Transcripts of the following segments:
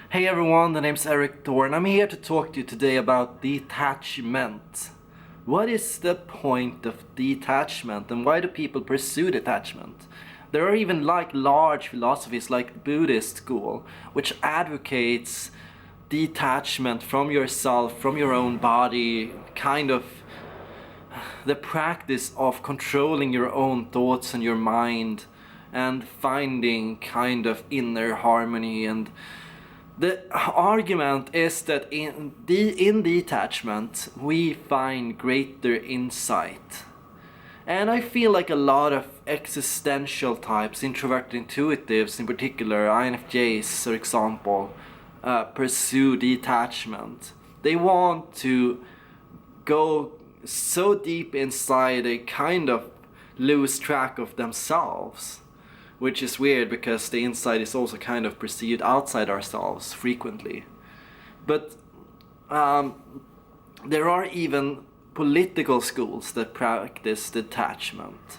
Hey everyone, the name's Eric Thorne. I'm here to talk to you today about detachment. What is the point of detachment and why do people pursue detachment? There are even large philosophies like Buddhist school, which advocates detachment from yourself, from your own body, kind of the practice of controlling your own thoughts and your mind and finding kind of inner harmony. And the argument is that in detachment we find greater insight. And I feel like a lot of existential types, introverted intuitives in particular, INFJs for example, pursue detachment. They want to go so deep inside they kind of lose track of themselves. Which is weird because the inside is also kind of perceived outside ourselves frequently. But there are even political schools that practice detachment.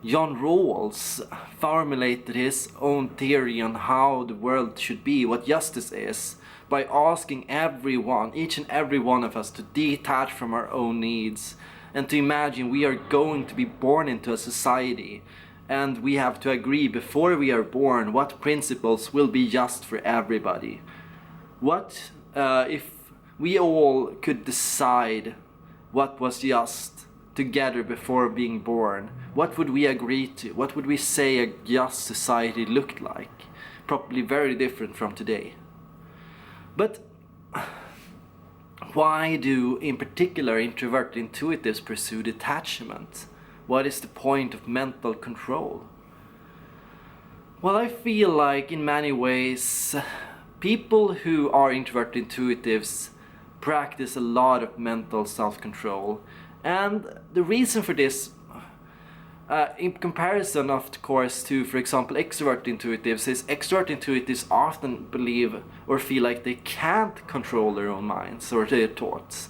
John Rawls formulated his own theory on how the world should be, what justice is, by asking everyone, each and every one of us, to detach from our own needs and to imagine we are going to be born into a society. And we have to agree before we are born what principles will be just for everybody. What if we all could decide what was just together before being born? What would we agree to? What would we say a just society looked like? Probably very different from today. But why do in particular introverted intuitives pursue detachment? What is the point of mental control? Well, I feel like in many ways people who are introverted intuitives practice a lot of mental self-control. And the reason for this, in comparison of course to, for example, extroverted intuitives, is extroverted intuitives often believe or feel like they can't control their own minds or their thoughts.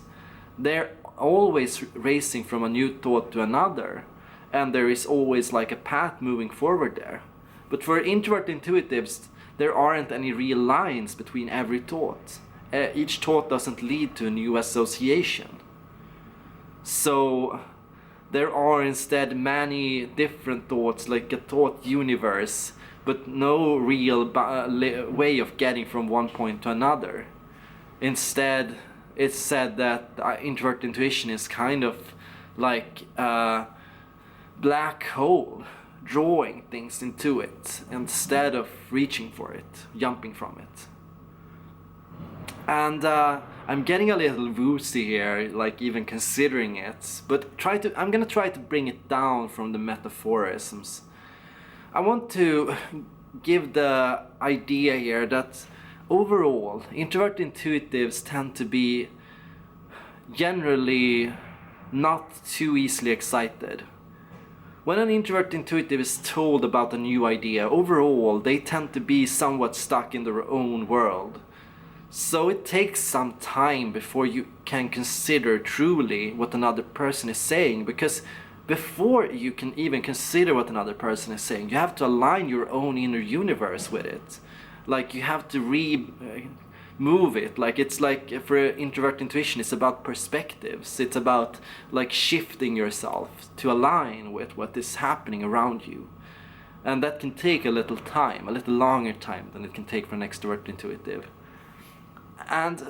They're always racing from a new thought to another, and there is always like a path moving forward there. But for introverted intuitives, there aren't any real lines between every thought. Each thought doesn't lead to a new association. So there are instead many different thoughts, like a thought universe, but no real way of getting from one point to another. Instead, it's said that introverted intuition is kind of like a black hole, drawing things into it instead of reaching for it, jumping from it. And I'm getting a little woozy here, like even considering it, but I'm gonna try to bring it down from the metaphorisms. I want to give the idea here that overall, introverted intuitives tend to be generally not too easily excited. When an introverted intuitive is told about a new idea, overall they tend to be somewhat stuck in their own world. So it takes some time before you can consider truly what another person is saying, because before you can even consider what another person is saying, you have to align your own inner universe with it. Like you have to move it. Like it's like for introvert intuition, it's about perspectives. It's about like shifting yourself to align with what is happening around you. And that can take a little time, a little longer time than it can take for an extrovert intuitive. And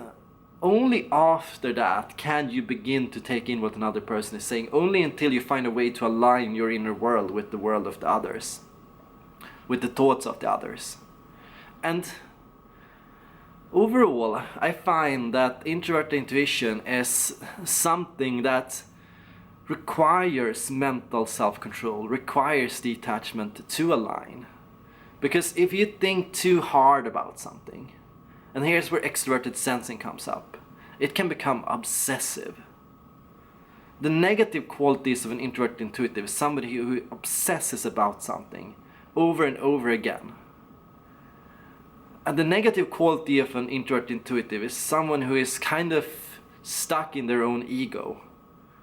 only after that can you begin to take in what another person is saying, only until you find a way to align your inner world with the world of the others, with the thoughts of the others. And overall, I find that introverted intuition is something that requires mental self-control, requires detachment to align. Because if you think too hard about something, and here's where extroverted sensing comes up, it can become obsessive. The negative qualities of an introverted intuitive is somebody who obsesses about something over and over again. And the negative quality of an introverted intuitive is someone who is kind of stuck in their own ego,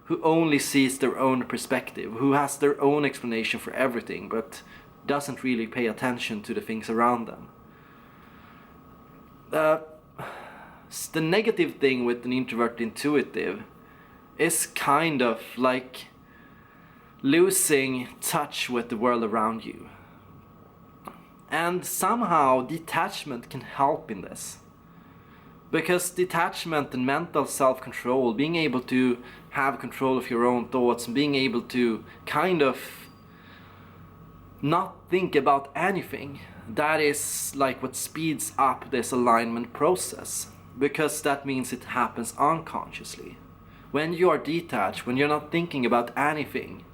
who only sees their own perspective, who has their own explanation for everything, but doesn't really pay attention to the things around them. the negative thing with an introvert intuitive is kind of like losing touch with the world around you. And somehow detachment can help in this. Because detachment and mental self-control, being able to have control of your own thoughts and being able to kind of not think about anything, that is like what speeds up this alignment process. Because that means it happens unconsciously. When you are detached, when you're not thinking about anything,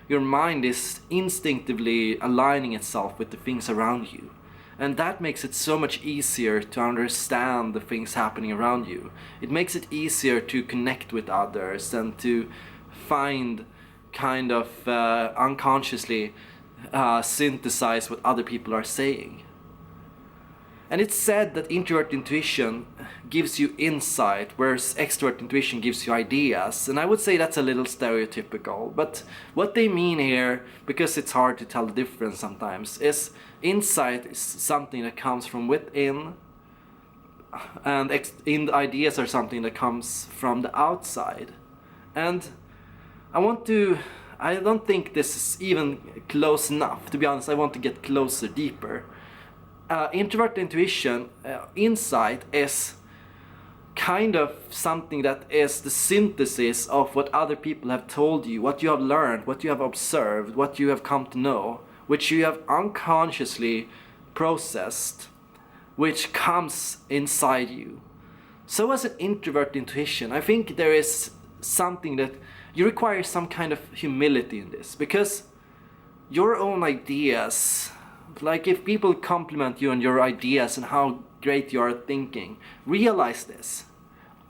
your mind is instinctively aligning itself with the things around you. And that makes it so much easier to understand the things happening around you. It makes it easier to connect with others and to find kind of unconsciously synthesize what other people are saying. And it's said that introvert intuition gives you insight, whereas extrovert intuition gives you ideas. And I would say that's a little stereotypical. But what they mean here, because it's hard to tell the difference sometimes, is insight is something that comes from within, and ideas are something that comes from the outside. And I don't think this is even close enough. To be honest, I want to get closer, deeper. Introvert intuition, insight, is kind of something that is the synthesis of what other people have told you, what you have learned, what you have observed, what you have come to know, which you have unconsciously processed, which comes inside you. So as an introvert intuition, I think there is something that you require some kind of humility in this, because your own ideas, like if people compliment you on your ideas and how great you are at thinking, realize this.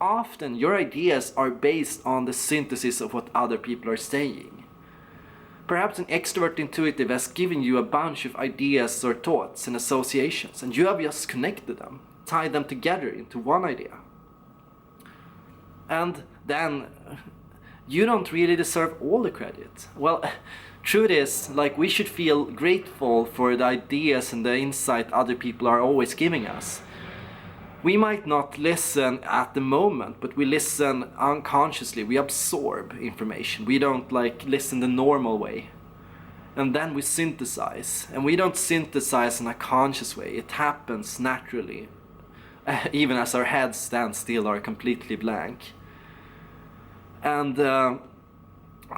Often your ideas are based on the synthesis of what other people are saying. Perhaps an extrovert intuitive has given you a bunch of ideas or thoughts and associations, and you have just connected them, tied them together into one idea. And then you don't really deserve all the credit. Well, truth is, like, we should feel grateful for the ideas and the insight other people are always giving us. We might not listen at the moment, but we listen unconsciously. We absorb information. We don't listen the normal way. And then we synthesize. And we don't synthesize in a conscious way. It happens naturally. Even as our heads stand still or completely blank. And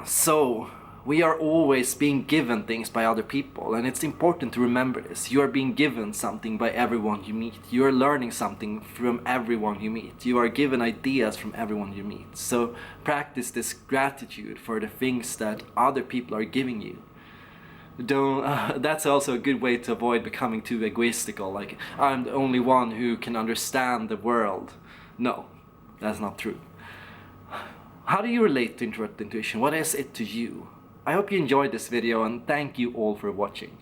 so we are always being given things by other people, and it's important to remember this. You are being given something by everyone you meet. You are learning something from everyone you meet. You are given ideas from everyone you meet. So practice this gratitude for the things that other people are giving you. That's also a good way to avoid becoming too egoistical, like I'm the only one who can understand the world. No, that's not true. How do you relate to introvert intuition? What is it to you? I hope you enjoyed this video, and thank you all for watching.